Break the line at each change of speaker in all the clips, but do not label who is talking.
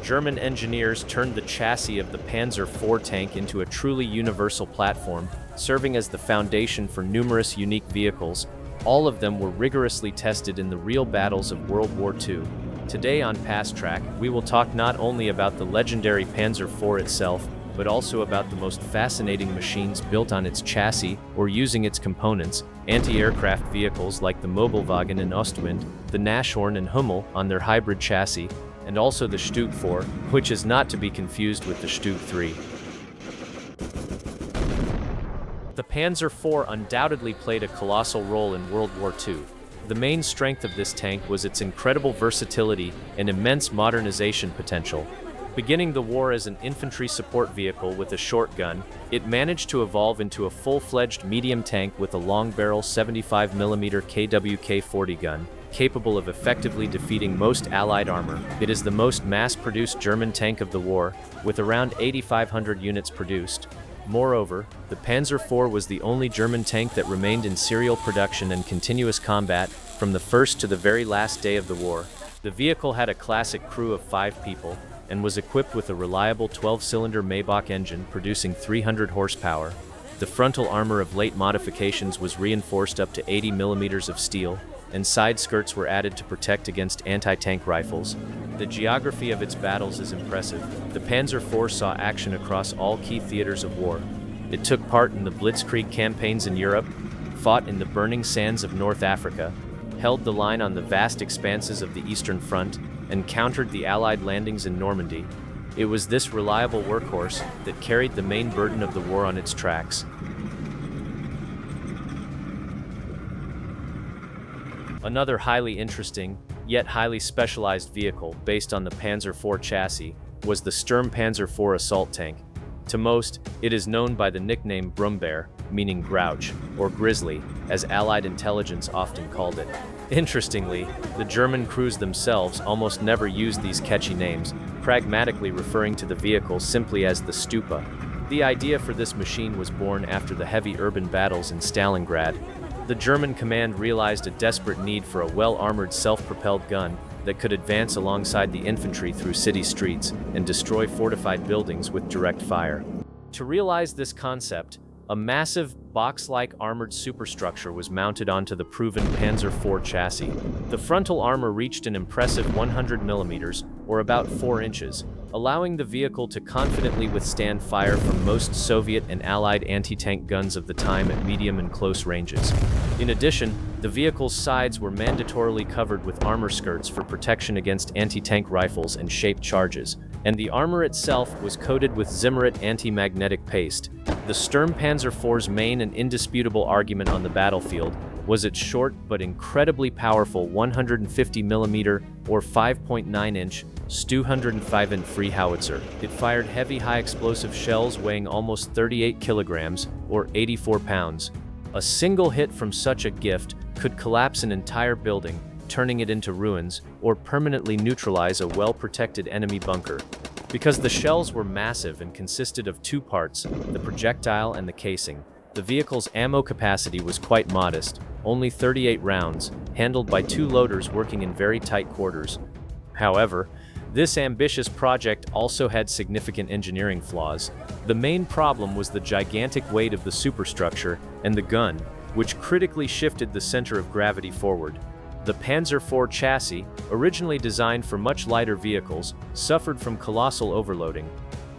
German engineers turned the chassis of the Panzer IV tank into a truly universal platform, serving as the foundation for numerous unique vehicles. All of them were rigorously tested in the real battles of World War II. Today on PastTrack, we will talk not only about the legendary Panzer IV itself, but also about the most fascinating machines built on its chassis or using its components, anti-aircraft vehicles like the Möbelwagen and Ostwind, the Nashorn and Hummel on their hybrid chassis, and also the StuG IV, which is not to be confused with the StuG III. The Panzer IV undoubtedly played a colossal role in World War II. The main strength of this tank was its incredible versatility and immense modernization potential. Beginning the war as an infantry support vehicle with a short gun, it managed to evolve into a full-fledged medium tank with a long-barrel 75mm KWK-40 gun, capable of effectively defeating most Allied armor. It is the most mass-produced German tank of the war, with around 8,500 units produced. Moreover, the Panzer IV was the only German tank that remained in serial production and continuous combat from the first to the very last day of the war. The vehicle had a classic crew of 5 people, and was equipped with a reliable 12-cylinder Maybach engine producing 300 horsepower. The frontal armor of late modifications was reinforced up to 80mm of steel, and side skirts were added to protect against anti-tank rifles. The geography of its battles is impressive. The Panzer IV saw action across all key theaters of war. It took part in the Blitzkrieg campaigns in Europe, fought in the burning sands of North Africa, held the line on the vast expanses of the Eastern Front, and countered the Allied landings in Normandy. It was this reliable workhorse that carried the main burden of the war on its tracks. Another highly interesting, yet highly specialized vehicle based on the Panzer IV chassis was the Panzer IV assault tank. To most, it is known by the nickname Brummbär, meaning grouch, or grizzly, as Allied intelligence often called it. Interestingly, the German crews themselves almost never used these catchy names, pragmatically referring to the vehicle simply as the Stupa. The idea for this machine was born after the heavy urban battles in Stalingrad. The German command realized a desperate need for a well-armored self-propelled gun that could advance alongside the infantry through city streets and destroy fortified buildings with direct fire. To realize this concept, a massive, box-like armored superstructure was mounted onto the proven Panzer IV chassis. The frontal armor reached an impressive 100mm, or about 4 inches, allowing the vehicle to confidently withstand fire from most Soviet and Allied anti-tank guns of the time at medium and close ranges. In addition, the vehicle's sides were mandatorily covered with armor skirts for protection against anti-tank rifles and shaped charges, and the armor itself was coated with Zimmerit anti-magnetic paste. The Panzer IV's main and indisputable argument on the battlefield was its short but incredibly powerful 150mm or 5.9-inch StuG IV free howitzer. It fired heavy high-explosive shells weighing almost 38 kilograms or 84 pounds. A single hit from such a gift could collapse an entire building, turning it into ruins, or permanently neutralize a well-protected enemy bunker. Because the shells were massive and consisted of 2 parts, the projectile and the casing, the vehicle's ammo capacity was quite modest, only 38 rounds, handled by 2 loaders working in very tight quarters. However, this ambitious project also had significant engineering flaws. The main problem was the gigantic weight of the superstructure and the gun, which critically shifted the center of gravity forward. The Panzer IV chassis, originally designed for much lighter vehicles, suffered from colossal overloading.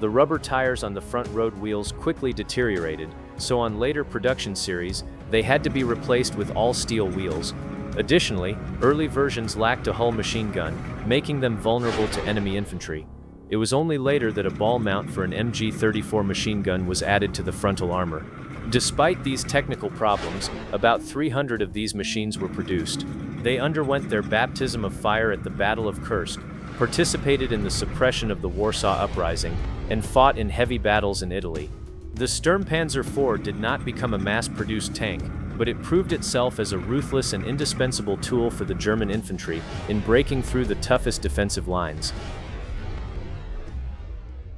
The rubber tires on the front road wheels quickly deteriorated, so on later production series, they had to be replaced with all-steel wheels. Additionally, early versions lacked a hull machine gun, making them vulnerable to enemy infantry. It was only later that a ball mount for an MG-34 machine gun was added to the frontal armor. Despite these technical problems, about 300 of these machines were produced. They underwent their baptism of fire at the Battle of Kursk, participated in the suppression of the Warsaw Uprising, and fought in heavy battles in Italy. The Panzer IV did not become a mass-produced tank, but it proved itself as a ruthless and indispensable tool for the German infantry in breaking through the toughest defensive lines.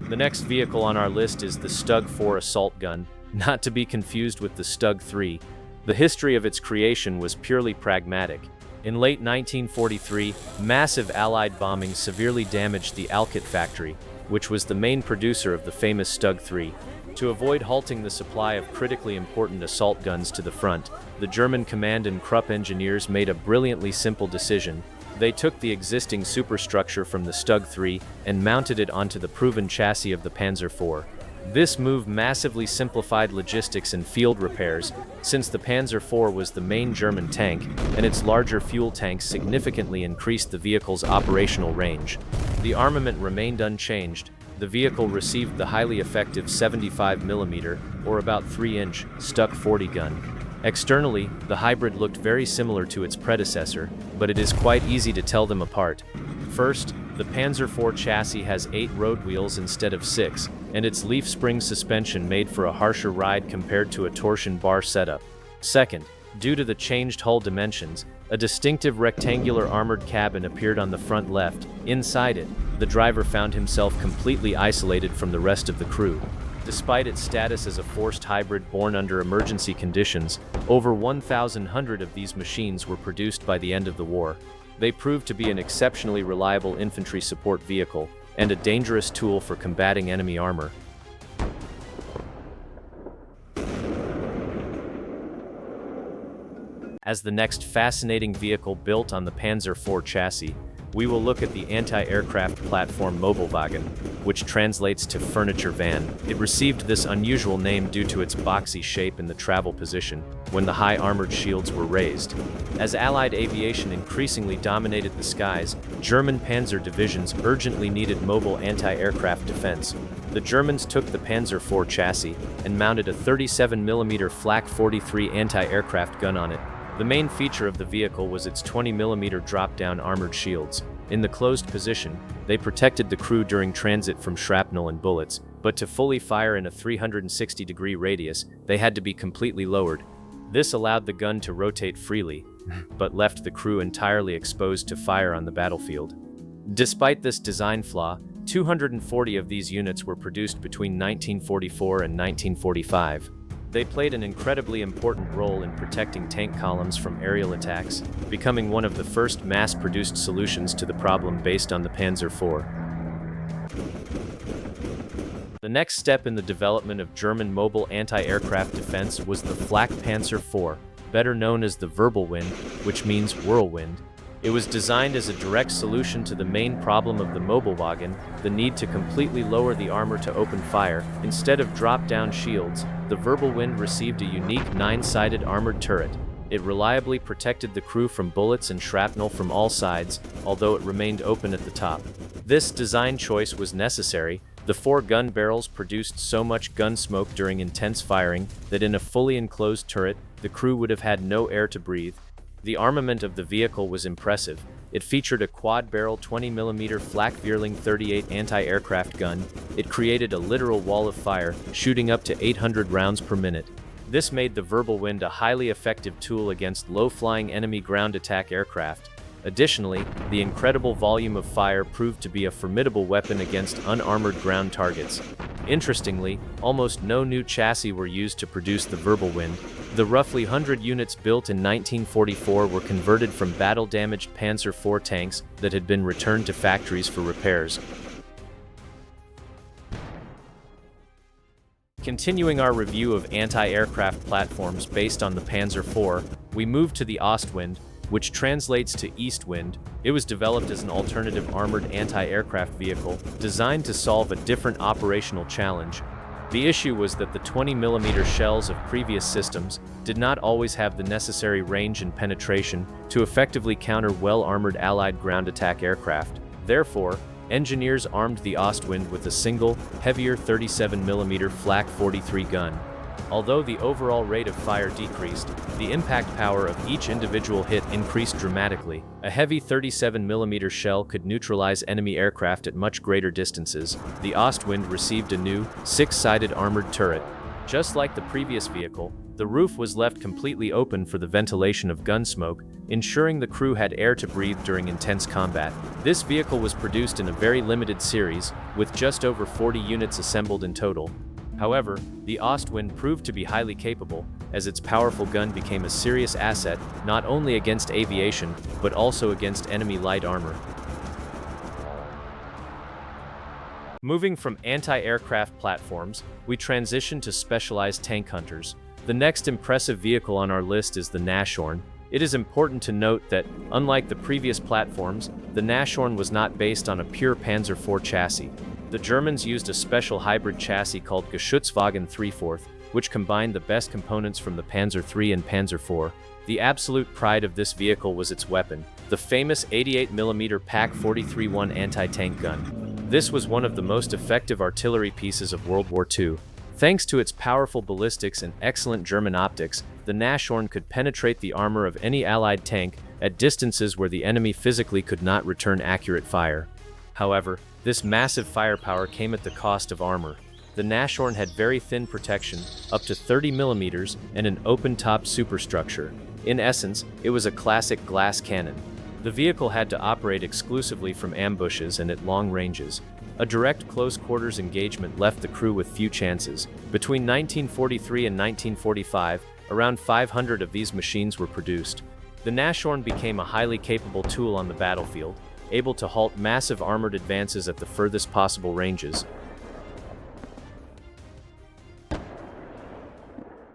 The next vehicle on our list is the StuG IV assault gun, not to be confused with the StuG III. The history of its creation was purely pragmatic. In late 1943, massive Allied bombing severely damaged the Alkit factory, which was the main producer of the famous StuG IV. To avoid halting the supply of critically important assault guns to the front, the German command and Krupp engineers made a brilliantly simple decision. They took the existing superstructure from the StuG III and mounted it onto the proven chassis of the Panzer IV. This move massively simplified logistics and field repairs, since the Panzer IV was the main German tank, and its larger fuel tanks significantly increased the vehicle's operational range. The armament remained unchanged. The vehicle received the highly effective 75mm, or about 3-inch, StuG 40 gun. Externally, the hybrid looked very similar to its predecessor, but it is quite easy to tell them apart. First, the Panzer IV chassis has 8 road wheels instead of 6, and its leaf spring suspension made for a harsher ride compared to a torsion bar setup. Second, due to the changed hull dimensions, a distinctive rectangular armored cabin appeared on the front left. Inside it, the driver found himself completely isolated from the rest of the crew. Despite its status as a forced hybrid born under emergency conditions, over 1,100 of these machines were produced by the end of the war. They proved to be an exceptionally reliable infantry support vehicle and a dangerous tool for combating enemy armor. As the next fascinating vehicle built on the Panzer IV chassis, we will look at the anti-aircraft platform Möbelwagen, which translates to furniture van. It received this unusual name due to its boxy shape and the travel position, when the high armored shields were raised. As Allied aviation increasingly dominated the skies, German panzer divisions urgently needed mobile anti-aircraft defense. The Germans took the Panzer IV chassis and mounted a 37mm Flak 43 anti-aircraft gun on it. The main feature of the vehicle was its 20mm drop-down armored shields. In the closed position, they protected the crew during transit from shrapnel and bullets, but to fully fire in a 360-degree radius, they had to be completely lowered. This allowed the gun to rotate freely, but left the crew entirely exposed to fire on the battlefield. Despite this design flaw, 240 of these units were produced between 1944 and 1945. They played an incredibly important role in protecting tank columns from aerial attacks, becoming one of the first mass-produced solutions to the problem based on the Panzer IV. The next step in the development of German mobile anti-aircraft defense was the Flak Panzer IV, better known as the Wirbelwind, which means whirlwind. It was designed as a direct solution to the main problem of the Möbelwagen, the need to completely lower the armor to open fire. Instead of drop-down shields, the Wirbelwind received a unique 9-sided armored turret. It reliably protected the crew from bullets and shrapnel from all sides, although it remained open at the top. This design choice was necessary. The 4 gun barrels produced so much gun smoke during intense firing that in a fully enclosed turret, the crew would have had no air to breathe. The armament of the vehicle was impressive. It featured a quad-barrel 20mm Flak 38 anti-aircraft gun. It created a literal wall of fire, shooting up to 800 rounds per minute. This made the Wirbelwind a highly effective tool against low-flying enemy ground attack aircraft. Additionally, the incredible volume of fire proved to be a formidable weapon against unarmored ground targets. Interestingly, almost no new chassis were used to produce the Wirbelwind. The roughly 100 units built in 1944 were converted from battle-damaged Panzer IV tanks that had been returned to factories for repairs. Continuing our review of anti-aircraft platforms based on the Panzer IV, we move to the Ostwind, which translates to East Wind. It was developed as an alternative armored anti-aircraft vehicle, designed to solve a different operational challenge. The issue was that the 20mm shells of previous systems did not always have the necessary range and penetration to effectively counter well-armored Allied ground attack aircraft. Therefore, engineers armed the Ostwind with a single, heavier 37mm Flak 43 gun. Although the overall rate of fire decreased, the impact power of each individual hit increased dramatically. A heavy 37mm shell could neutralize enemy aircraft at much greater distances. The Ostwind received a new, 6-sided armored turret. Just like the previous vehicle, the roof was left completely open for the ventilation of gun smoke, ensuring the crew had air to breathe during intense combat. This vehicle was produced in a very limited series, with just over 40 units assembled in total. However, the Ostwind proved to be highly capable. as its powerful gun became a serious asset not only against aviation, but also against enemy light armor. Moving from anti-aircraft platforms, we transition to specialized tank hunters. The next impressive vehicle on our list is the Nashorn. It is important to note that, unlike the previous platforms, the Nashorn was not based on a pure Panzer IV chassis. The Germans used a special hybrid chassis called Geschutzwagen III, which combined the best components from the Panzer III and Panzer IV. The absolute pride of this vehicle was its weapon, the famous 88mm PaK 43-1 anti-tank gun. This was one of the most effective artillery pieces of World War II. Thanks to its powerful ballistics and excellent German optics, the Nashorn could penetrate the armor of any Allied tank at distances where the enemy physically could not return accurate fire. However, this massive firepower came at the cost of armor. The Nashorn had very thin protection, up to 30mm, and an open-top superstructure. In essence, it was a classic glass cannon. The vehicle had to operate exclusively from ambushes and at long ranges. A direct close-quarters engagement left the crew with few chances. Between 1943 and 1945, around 500 of these machines were produced. The Nashorn became a highly capable tool on the battlefield, able to halt massive armored advances at the furthest possible ranges.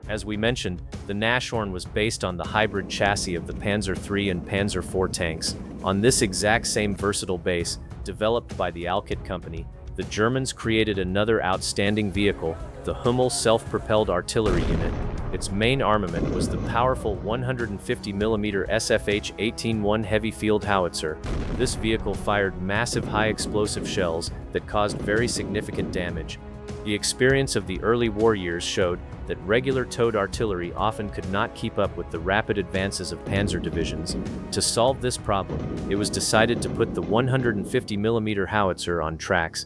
As we mentioned, the Nashorn was based on the hybrid chassis of the Panzer III and Panzer IV tanks. On this exact same versatile base, developed by the Alkit company, the Germans created another outstanding vehicle, the Hummel self-propelled artillery unit. Its main armament was the powerful 150mm SFH-18-1 heavy field howitzer. This vehicle fired massive high-explosive shells that caused very significant damage. The experience of the early war years showed that regular towed artillery often could not keep up with the rapid advances of panzer divisions. To solve this problem, it was decided to put the 150mm howitzer on tracks.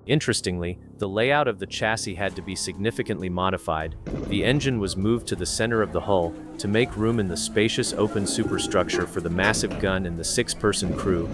Interestingly, the layout of the chassis had to be significantly modified. The engine was moved to the center of the hull to make room in the spacious open superstructure for the massive gun and the six-person crew.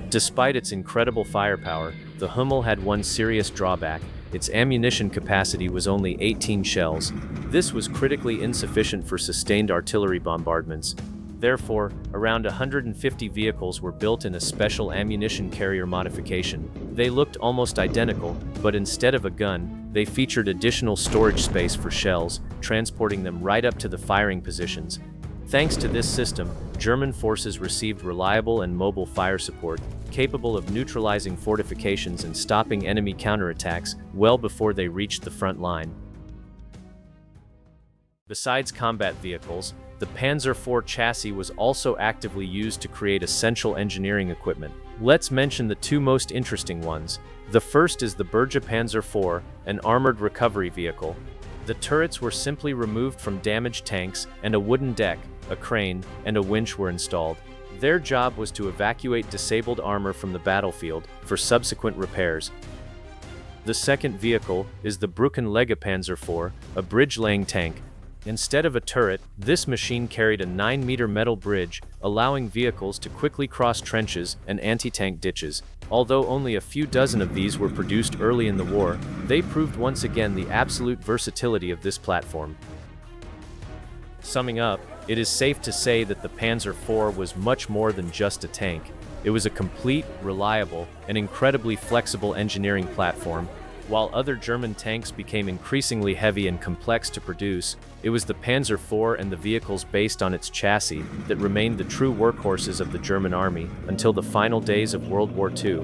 Despite its incredible firepower, the Hummel had one serious drawback. Its ammunition capacity was only 18 shells. This was critically insufficient for sustained artillery bombardments. Therefore, around 150 vehicles were built in a special ammunition carrier modification. They looked almost identical, but instead of a gun, they featured additional storage space for shells, transporting them right up to the firing positions. Thanks to this system, German forces received reliable and mobile fire support, capable of neutralizing fortifications and stopping enemy counterattacks well before they reached the front line. Besides combat vehicles, the Panzer IV chassis was also actively used to create essential engineering equipment. Let's mention the two most interesting ones. The first is the Bergepanzer IV, an armored recovery vehicle. The turrets were simply removed from damaged tanks, and a wooden deck, a crane, and a winch were installed. Their job was to evacuate disabled armor from the battlefield for subsequent repairs. The second vehicle is the Brückenlegepanzer IV, a bridge-laying tank. Instead of a turret, this machine carried a 9-meter metal bridge, allowing vehicles to quickly cross trenches and anti-tank ditches. Although only a few dozen of these were produced early in the war, they proved once again the absolute versatility of this platform. Summing up, it is safe to say that the Panzer IV was much more than just a tank. It was a complete, reliable, and incredibly flexible engineering platform. While other German tanks became increasingly heavy and complex to produce, it was the Panzer IV and the vehicles based on its chassis that remained the true workhorses of the German army until the final days of World War II.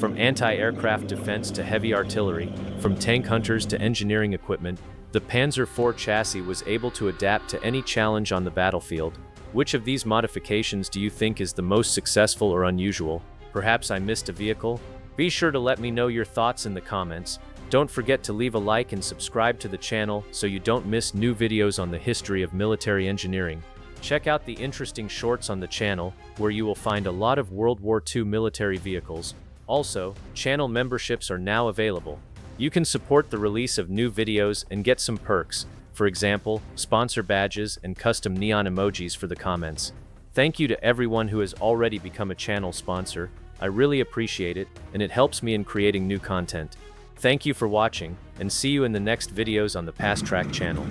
From anti-aircraft defense to heavy artillery, from tank hunters to engineering equipment, the Panzer IV chassis was able to adapt to any challenge on the battlefield. Which of these modifications do you think is the most successful or unusual? Perhaps I missed a vehicle? Be sure to let me know your thoughts in the comments. Don't forget to leave a like and subscribe to the channel so you don't miss new videos on the history of military engineering. Check out the interesting shorts on the channel, where you will find a lot of World War II military vehicles. Also, channel memberships are now available. You can support the release of new videos and get some perks, for example, sponsor badges and custom neon emojis for the comments. Thank you to everyone who has already become a channel sponsor. I really appreciate it, and it helps me in creating new content. Thank you for watching, and see you in the next videos on the PastTrack channel.